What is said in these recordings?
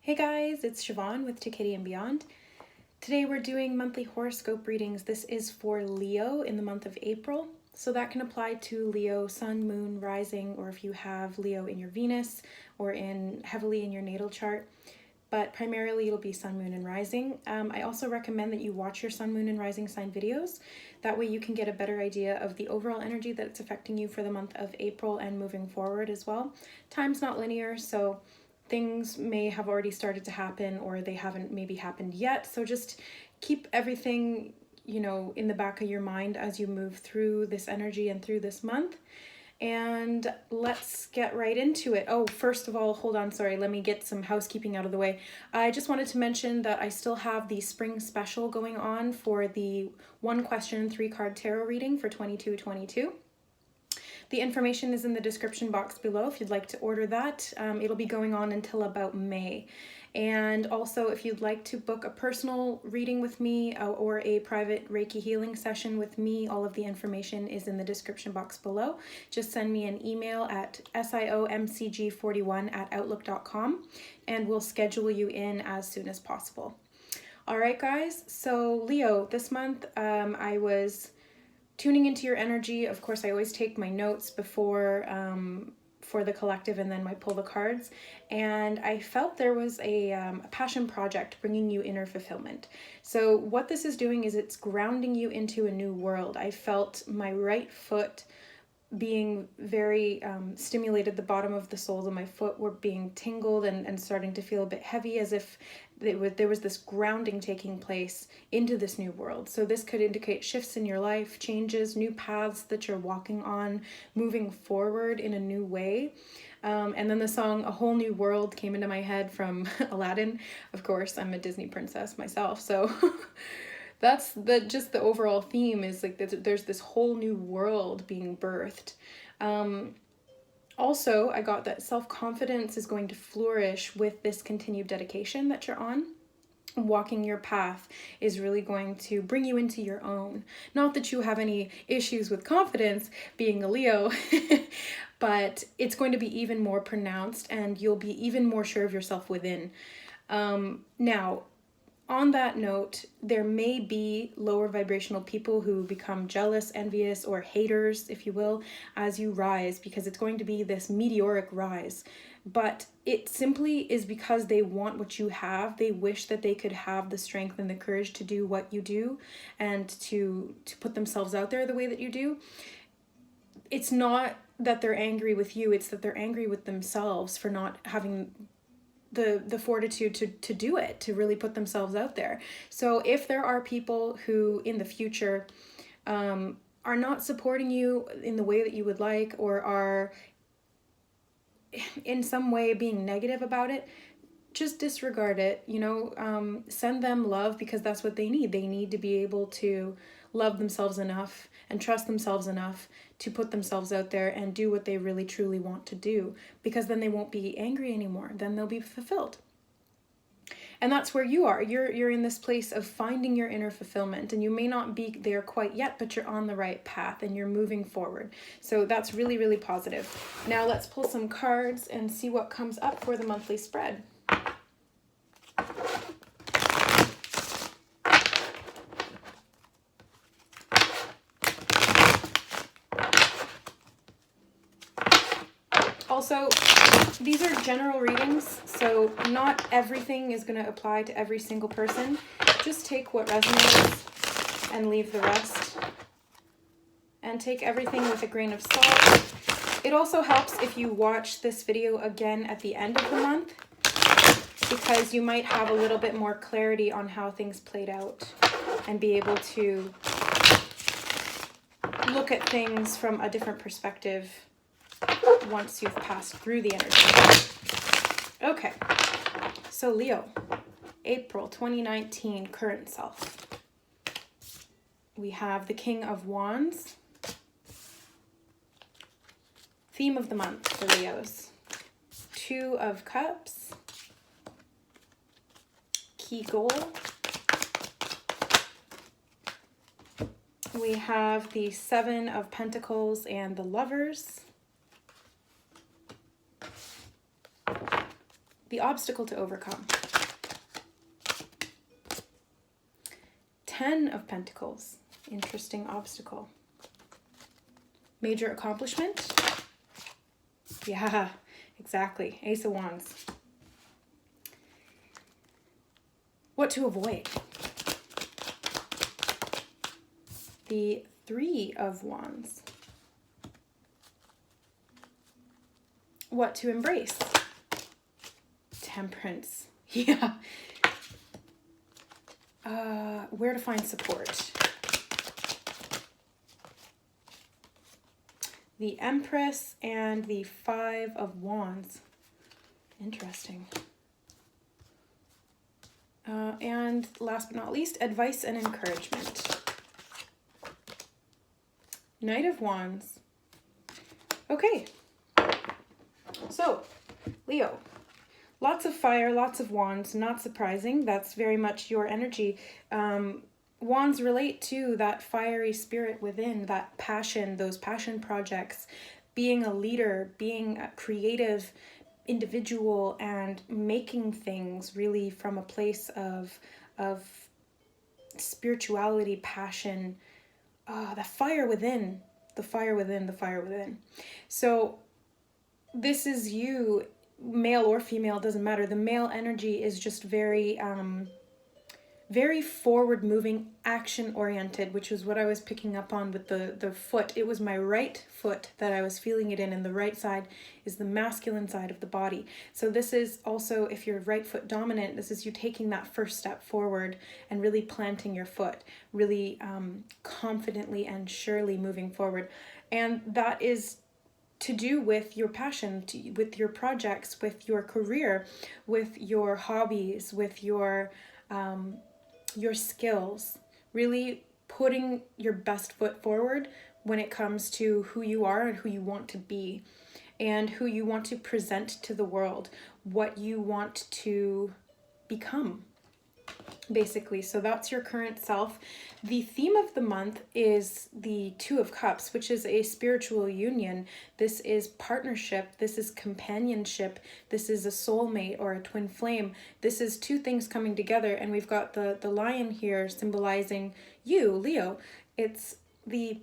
Hey guys, it's Siobhan with To Kitty and Beyond. Today we're doing monthly horoscope readings. This is for Leo in the month of April. So that can apply to Leo, Sun, Moon, Rising, or if you have Leo in your Venus or heavily in your natal chart. But primarily it'll be Sun, Moon, and Rising. I also recommend that you watch your Sun, Moon, and Rising sign videos. That way you can get a better idea of the overall energy that's affecting you for the month of April and moving forward as well. Time's not linear, so things may have already started to happen or they haven't maybe happened yet. So just keep everything, in the back of your mind as you move through this energy and through this month. And let's get right into it. Oh, first of all, hold on, sorry, let me get some housekeeping out of the way. I just wanted to mention that I still have the spring special going on for the 1-question 3-card tarot reading for 22/22. The information is in the description box below if you'd like to order that. It'll be going on until about May. And also, if you'd like to book a personal reading with me or a private Reiki Healing Session with me, all of the information is in the description box below. Just send me an email at siomcg41@outlook.com and we'll schedule you in as soon as possible. All right, guys. So Leo, this month I was tuning into your energy. Of course, I always take my notes before for the collective and then I pull the cards. And I felt there was a passion project bringing you inner fulfillment. So what this is doing is it's grounding you into a new world. I felt my right foot being very stimulated. The bottom of the soles of my foot were being tingled and starting to feel a bit heavy, as if there was this grounding taking place into this new world. So this could indicate shifts in your life, changes, new paths that you're walking on, moving forward in a new way. And then the song A Whole New World came into my head from Aladdin. Of course, I'm a Disney princess myself, so that's just the overall theme is like there's this whole new world being birthed. Also, I got that self-confidence is going to flourish with this continued dedication that you're on. Walking your path is really going to bring you into your own. Not that you have any issues with confidence being a Leo, but it's going to be even more pronounced and you'll be even more sure of yourself within. Now, on that note, there may be lower vibrational people who become jealous, envious, or haters, if you will, as you rise, because it's going to be this meteoric rise. But it simply is because they want what you have. They wish that they could have the strength and the courage to do what you do and to put themselves out there the way that you do. It's not that they're angry with you, it's that they're angry with themselves for not having the fortitude to do it, to really put themselves out there. So if there are people who in the future are not supporting you in the way that you would like, or are in some way being negative about it, just disregard it, send them love, because that's what they need. They need to be able to love themselves enough and trust themselves enough to put themselves out there and do what they really truly want to do, because then they won't be angry anymore. Then they'll be fulfilled. And that's where you are. You're in this place of finding your inner fulfillment, and you may not be there quite yet, but you're on the right path and you're moving forward. So that's really, really positive. Now let's pull some cards and see what comes up for the monthly spread. Also, these are general readings, so not everything is going to apply to every single person. Just take what resonates and leave the rest. And take everything with a grain of salt. It also helps if you watch this video again at the end of the month, because you might have a little bit more clarity on how things played out and be able to look at things from a different perspective once you've passed through the energy. Okay, so Leo, April 2019, current self. We have the King of Wands. Theme of the month for Leos. 2 of Cups. Key goal. We have the 7 of Pentacles and the Lovers. the obstacle to overcome. 10 of Pentacles, interesting obstacle. Major accomplishment. Yeah, exactly. Ace of Wands. What to avoid? The 3 of Wands. What to embrace? Temperance. Yeah. Where to find support? The Empress and the 5 of Wands. Interesting. And last but not least, advice and encouragement. Knight of Wands. Okay. So, Leo. Lots of fire, lots of wands, not surprising. That's very much your energy. Wands relate to that fiery spirit within, that passion, those passion projects, being a leader, being a creative individual, and making things really from a place of spirituality, passion, the fire within, the fire within, the fire within. So this is you, male or female, doesn't matter. The male energy is just very very forward moving, action oriented, which is what I was picking up on with the foot. It was my right foot that I was feeling it in, and the right side is the masculine side of the body. So this is also, if you're right foot dominant, this is you taking that first step forward and really planting your foot, really confidently and surely moving forward. And that is to do with your passion, with your projects, with your career, with your hobbies, with your skills, really putting your best foot forward when it comes to who you are and who you want to be and who you want to present to the world, what you want to become, basically. So that's your current self. The theme of the month is the 2 of Cups, which is a spiritual union. This is partnership. This is companionship. This is a soulmate or a twin flame. This is 2 things coming together, and we've got the lion here symbolizing you, Leo. It's the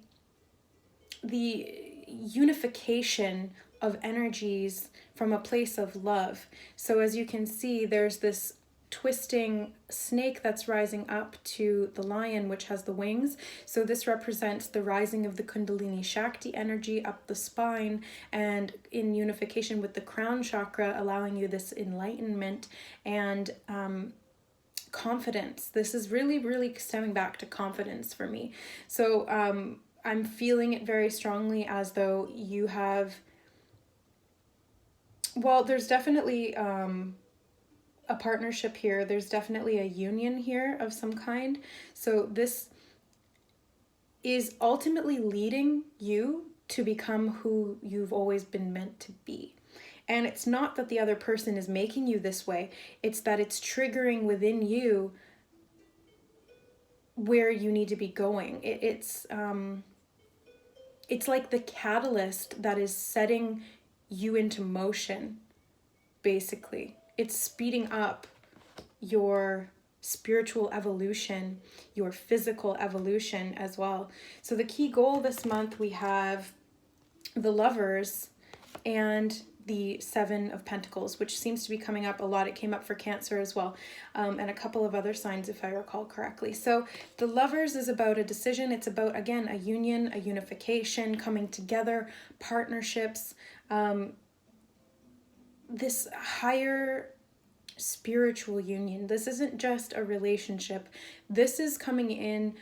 unification of energies from a place of love. So as you can see, there's this twisting snake that's rising up to the lion, which has the wings. So this represents the rising of the Kundalini Shakti energy up the spine, and in unification with the crown chakra, allowing you this enlightenment and confidence. This is really, really stemming back to confidence for me. So I'm feeling it very strongly, as though you have, well, there's definitely a partnership here. There's definitely a union here of some kind. So this is ultimately leading you to become who you've always been meant to be. And it's not that the other person is making you this way. It's that it's triggering within you where you need to be going. It's like the catalyst that is setting you into motion, basically. It's speeding up your spiritual evolution, your physical evolution as well. So the key goal this month, we have the Lovers and the 7 of Pentacles, which seems to be coming up a lot. It came up for Cancer as well, and a couple of other signs, if I recall correctly. So the Lovers is about a decision. It's about, again, a union, a unification, coming together, partnerships, this higher spiritual union. This isn't just a relationship. This is coming in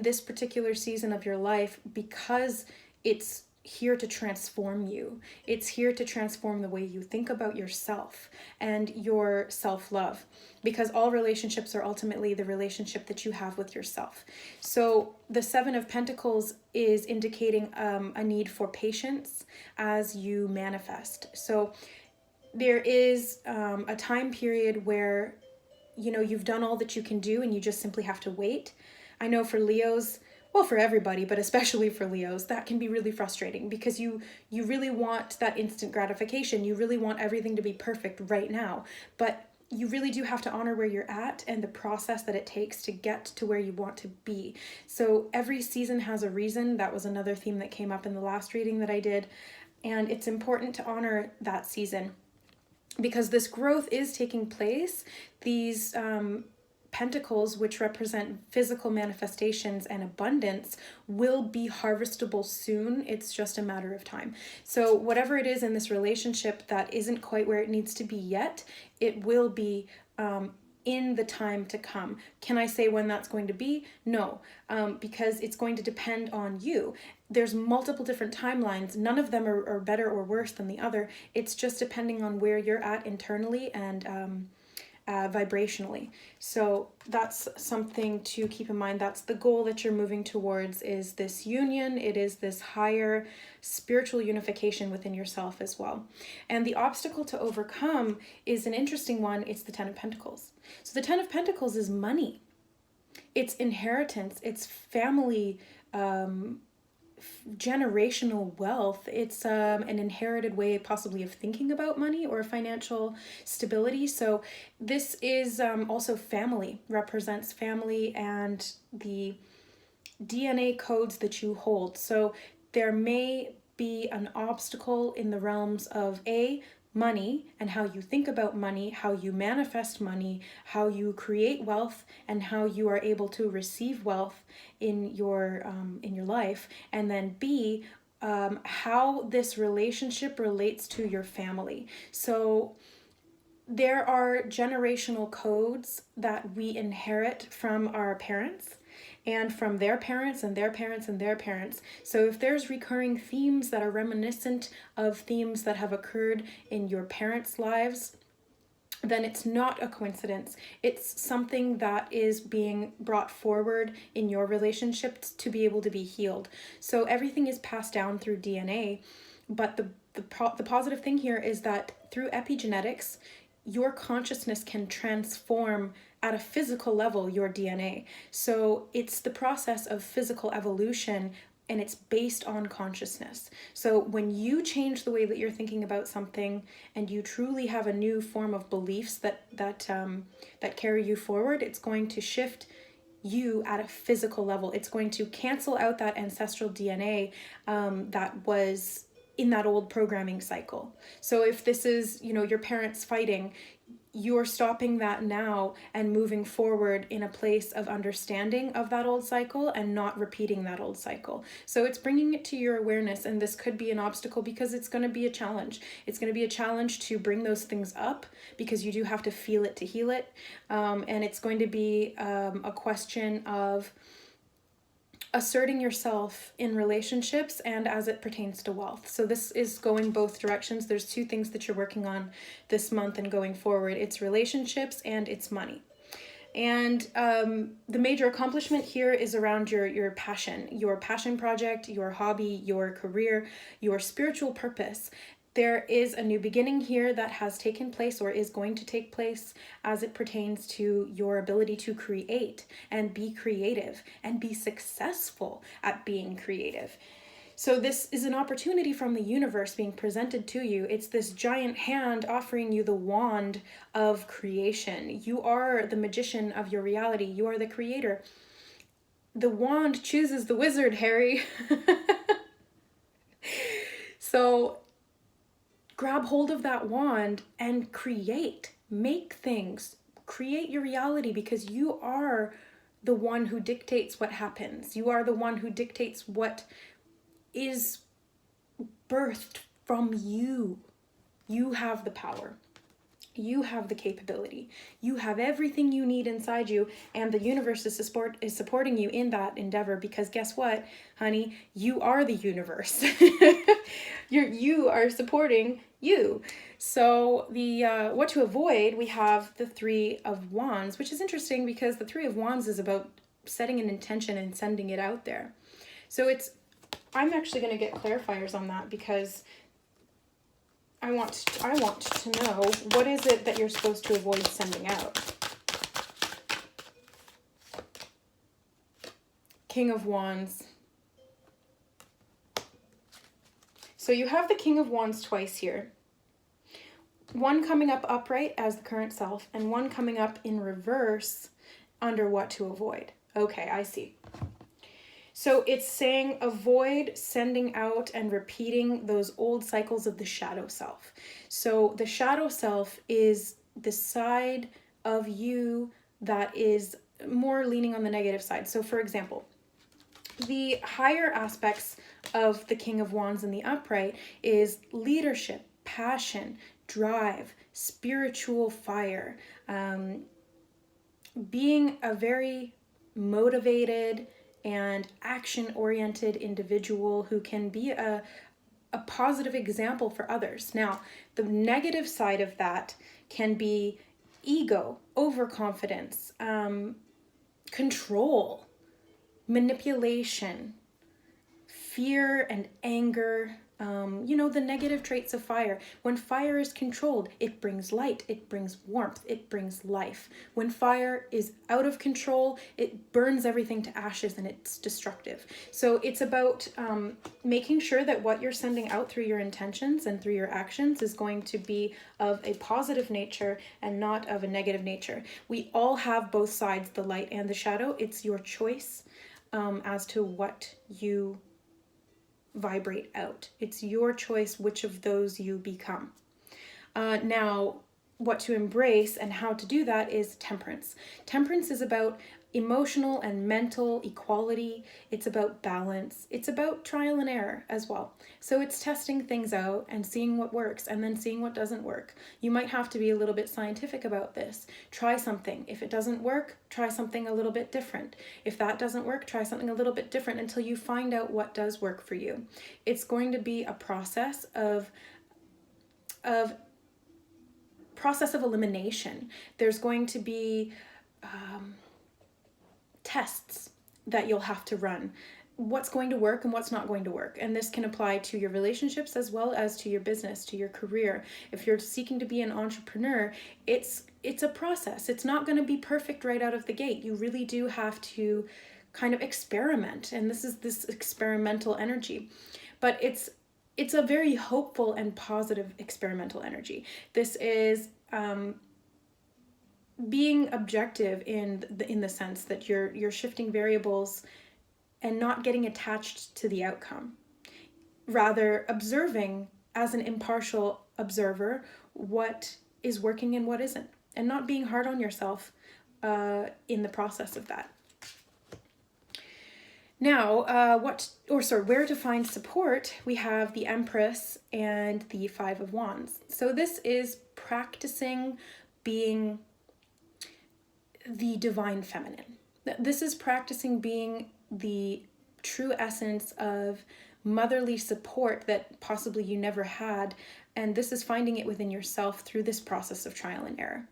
this particular season of your life because it's here to transform you. It's here to transform the way you think about yourself and your self-love, because all relationships are ultimately the relationship that you have with yourself. So the 7 of Pentacles is indicating a need for patience as you manifest. So there is a time period where, you know, you've done all that you can do and you just simply have to wait. I know for Leos, well, for everybody, but especially for Leos, that can be really frustrating because you really want that instant gratification. You really want everything to be perfect right now, but you really do have to honor where you're at and the process that it takes to get to where you want to be. So every season has a reason. That was another theme that came up in the last reading that I did. And it's important to honor that season because this growth is taking place. These pentacles, which represent physical manifestations and abundance, will be harvestable soon. It's just a matter of time. So whatever it is in this relationship that isn't quite where it needs to be yet, it will be in the time to come. Can I say when that's going to be? No, because it's going to depend on you. There's multiple different timelines. None of them are better or worse than the other. It's just depending on where you're at internally and vibrationally. So that's something to keep in mind. That's the goal that you're moving towards, is this union. It is this higher spiritual unification within yourself as well. And the obstacle to overcome is an interesting one. It's the Ten of Pentacles. So the Ten of Pentacles is money. It's inheritance. It's family, generational wealth. It's an inherited way possibly of thinking about money or financial stability. So this is also family, represents family and the DNA codes that you hold. So there may be an obstacle in the realms of money and how you think about money, how you manifest money, how you create wealth, and how you are able to receive wealth in your life. And then B, how this relationship relates to your family. So there are generational codes that we inherit from our parents and from their parents and their parents and their parents. So if there's recurring themes that are reminiscent of themes that have occurred in your parents' lives, then it's not a coincidence. It's something that is being brought forward in your relationships to be able to be healed. So everything is passed down through DNA, but the positive thing here is that through epigenetics, your consciousness can transform at a physical level your DNA. So it's the process of physical evolution, and it's based on consciousness. So when you change the way that you're thinking about something and you truly have a new form of beliefs that carry you forward, it's going to shift you at a physical level. It's going to cancel out that ancestral DNA that was in that old programming cycle. So if this is, your parents fighting, you're stopping that now and moving forward in a place of understanding of that old cycle and not repeating that old cycle. So it's bringing it to your awareness, and this could be an obstacle because it's going to be a challenge. It's going to be a challenge to bring those things up because you do have to feel it to heal it. And it's going to be a question of asserting yourself in relationships and as it pertains to wealth. So this is going both directions. There's two things that you're working on this month and going forward. It's relationships and it's money. And the major accomplishment here is around your passion project, your hobby, your career, your spiritual purpose. There is a new beginning here that has taken place or is going to take place as it pertains to your ability to create and be creative and be successful at being creative. So this is an opportunity from the universe being presented to you. It's this giant hand offering you the wand of creation. You are the magician of your reality. You are the creator. The wand chooses the wizard, Harry. So grab hold of that wand and make things, create your reality, because you are the one who dictates what happens. You are the one who dictates what is birthed from you. You have the power. You have the capability. You have everything you need inside you, and the universe is supporting you in that endeavor, because guess what, honey? You are the universe. You are supporting you. So the what to avoid, we have the Three of Wands, which is interesting because the Three of Wands is about setting an intention and sending it out there. So I'm actually going to get clarifiers on that because I want to know, what is it that you're supposed to avoid sending out? King of Wands. So you have the King of Wands twice here. One coming up upright as the current self, and one coming up in reverse under what to avoid. Okay, I see. So it's saying avoid sending out and repeating those old cycles of the shadow self. So the shadow self is the side of you that is more leaning on the negative side. So for example, the higher aspects of the King of Wands in the upright is leadership, passion, drive, spiritual fire, being a very motivated and action-oriented individual who can be a positive example for others. Now, the negative side of that can be ego, overconfidence, control, manipulation, fear and anger, the negative traits of fire. When fire is controlled, it brings light, it brings warmth, it brings life. When fire is out of control, it burns everything to ashes and it's destructive. So it's about making sure that what you're sending out through your intentions and through your actions is going to be of a positive nature and not of a negative nature. We all have both sides, the light and the shadow. It's your choice as to what you vibrate out. It's your choice which of those you become. Now, what to embrace and how to do that is temperance. Temperance is about emotional and mental equality. It's about balance. It's about trial and error as well. So it's testing things out and seeing what works and then seeing what doesn't work. You might have to be a little bit scientific about this. Try something. If it doesn't work, try something a little bit different. If that doesn't work, try something a little bit different until you find out what does work for you. It's going to be a process of elimination. There's going to be tests that you'll have to run. What's going to work and what's not going to work. And this can apply to your relationships as well as to your business, to your career. If you're seeking to be an entrepreneur, it's a process. It's not going to be perfect right out of the gate. You really do have to kind of experiment. And this is this experimental energy. But it's a very hopeful and positive experimental energy. This is being objective in the sense that you're shifting variables and not getting attached to the outcome. Rather, observing as an impartial observer what is working and what isn't, and not being hard on yourself in the process of that. Now, where to find support, we have the Empress and the Five of Wands. So this is practicing being the divine feminine. This is practicing being the true essence of motherly support that possibly you never had, and this is finding it within yourself through this process of trial and error.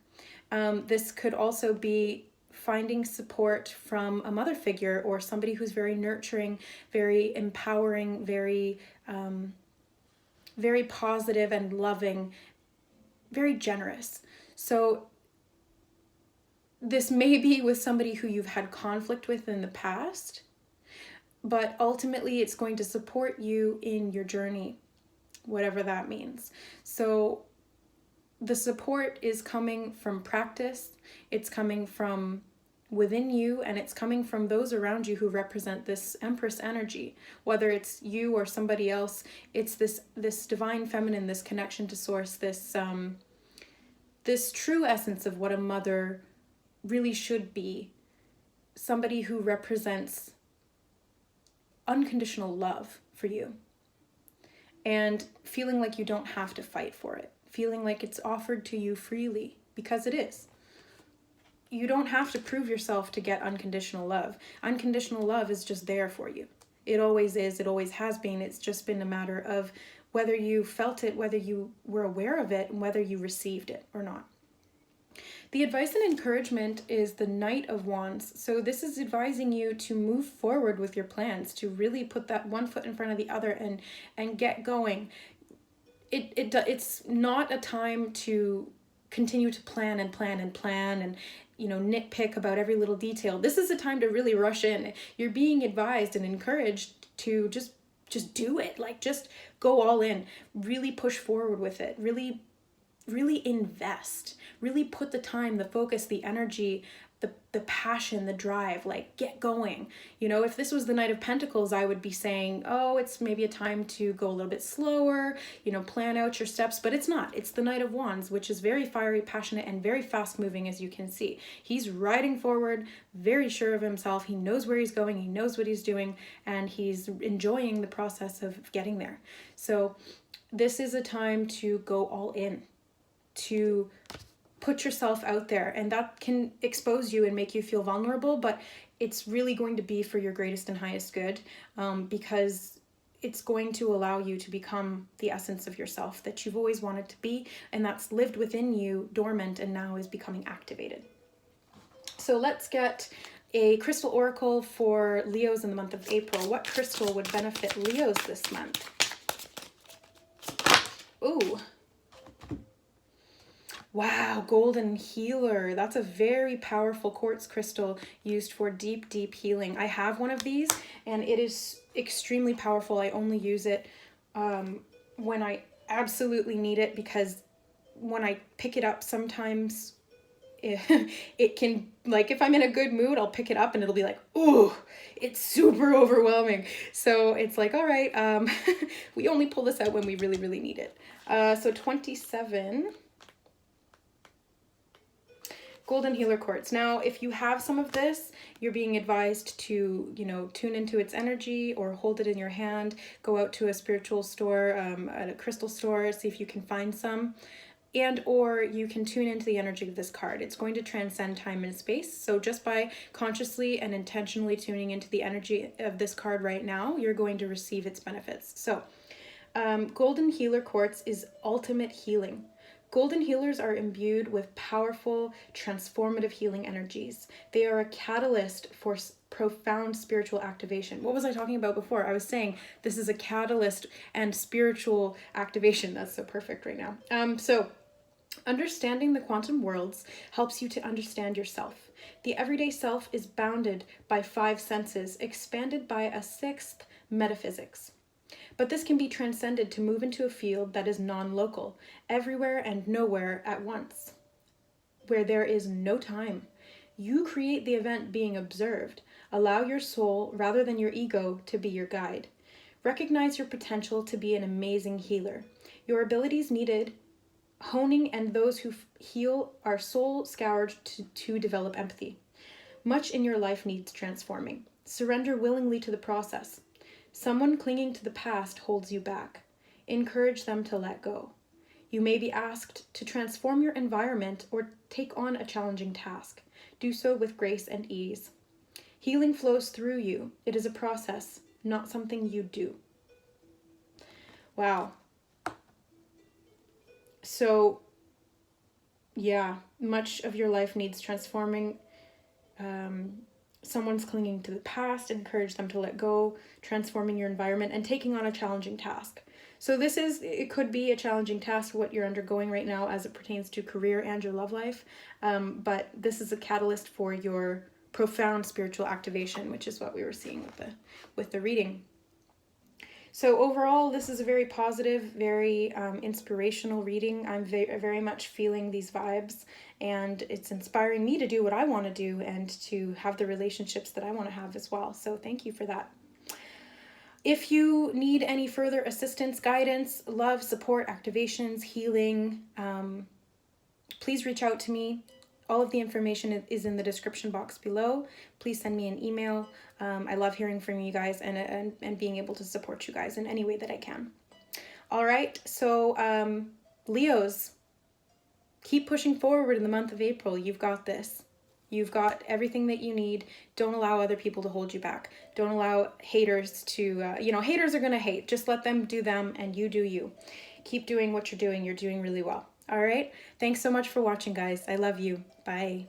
This could also be finding support from a mother figure or somebody who's very nurturing, very empowering, very positive and loving, very generous. So this may be with somebody who you've had conflict with in the past, but ultimately it's going to support you in your journey, whatever that means. So the support is coming from practice, it's coming from within you, and it's coming from those around you who represent this Empress energy. Whether it's you or somebody else, it's this divine feminine, this connection to source, this true essence of what a mother really should be. Somebody who represents unconditional love for you and feeling like you don't have to fight for it, feeling like it's offered to you freely, because it is. You don't have to prove yourself to get unconditional love. Unconditional love is just there for you. It always is, it always has been. It's just been a matter of whether you felt it, whether you were aware of it, and whether you received it or not. The advice and encouragement is the Knight of Wands. So this is advising you to move forward with your plans, to really put that one foot in front of the other and get going. It's not a time to continue to plan and nitpick about every little detail. This is a time to really rush in. You're being advised and encouraged to just do it. Like, just go all in, really push forward with it, really invest, really put the time, the focus, the energy, the passion, the drive, like, get going. If this was the Knight of Pentacles, I would be saying, oh, it's maybe a time to go a little bit slower, plan out your steps, but it's not. It's the Knight of Wands, which is very fiery, passionate, and very fast moving, as you can see. He's riding forward, very sure of himself. He knows where he's going, he knows what he's doing, and he's enjoying the process of getting there. So this is a time to go all in, to put yourself out there, and that can expose you and make you feel vulnerable, but it's really going to be for your greatest and highest good, because it's going to allow you to become the essence of yourself that you've always wanted to be, and that's lived within you dormant and now is becoming activated. So let's get a crystal oracle for Leos in the month of April. What crystal would benefit Leos this month? Ooh. Wow, Golden Healer. That's a very powerful quartz crystal used for deep, deep healing. I have one of these, and it is extremely powerful. I only use it when I absolutely need it, because when I pick it up, sometimes it can, like, if I'm in a good mood, I'll pick it up and it'll be like, ooh, it's super overwhelming. So it's like, all right, we only pull this out when we really, really need it. So 27... Golden Healer Quartz. Now, if you have some of this, you're being advised to, tune into its energy or hold it in your hand, go out to a spiritual store, at a crystal store, see if you can find some, and or you can tune into the energy of this card. It's going to transcend time and space. So just by consciously and intentionally tuning into the energy of this card right now, you're going to receive its benefits. So Golden Healer Quartz is ultimate healing. Golden healers are imbued with powerful, transformative healing energies. They are a catalyst for profound spiritual activation. What was I talking about before? I was saying this is a catalyst and spiritual activation. That's so perfect right now. So understanding the quantum worlds helps you to understand yourself. The everyday self is bounded by 5 senses, expanded by a 6th, metaphysics. But this can be transcended to move into a field that is non-local, everywhere and nowhere at once, where there is no time. You create the event being observed. Allow your soul, rather than your ego, to be your guide. Recognize your potential to be an amazing healer. Your abilities needed honing, and those who heal are soul-scoured to develop empathy. Much in your life needs transforming. Surrender willingly to the process. Someone clinging to the past holds you back. Encourage them to let go. You may be asked to transform your environment or take on a challenging task. Do so with grace and ease. Healing flows through you. It is a process, not something you do. Wow. So, yeah, much of your life needs transforming. Someone's clinging to the past, encourage them to let go, transforming your environment, and taking on a challenging task. So it could be a challenging task, what you're undergoing right now as it pertains to career and your love life. But this is a catalyst for your profound spiritual activation, which is what we were seeing with the reading. So overall, this is a very positive, very inspirational reading. I'm very much feeling these vibes, and it's inspiring me to do what I want to do and to have the relationships that I want to have as well. So thank you for that. If you need any further assistance, guidance, love, support, activations, healing, please reach out to me. All of the information is in the description box below. Please send me an email. I love hearing from you guys and being able to support you guys in any way that I can. All right, so Leos, keep pushing forward in the month of April. You've got this. You've got everything that you need. Don't allow other people to hold you back. Don't allow haters to, haters are going to hate. Just let them do them and you do you. Keep doing what you're doing. You're doing really well. All right. Thanks so much for watching, guys. I love you. Bye.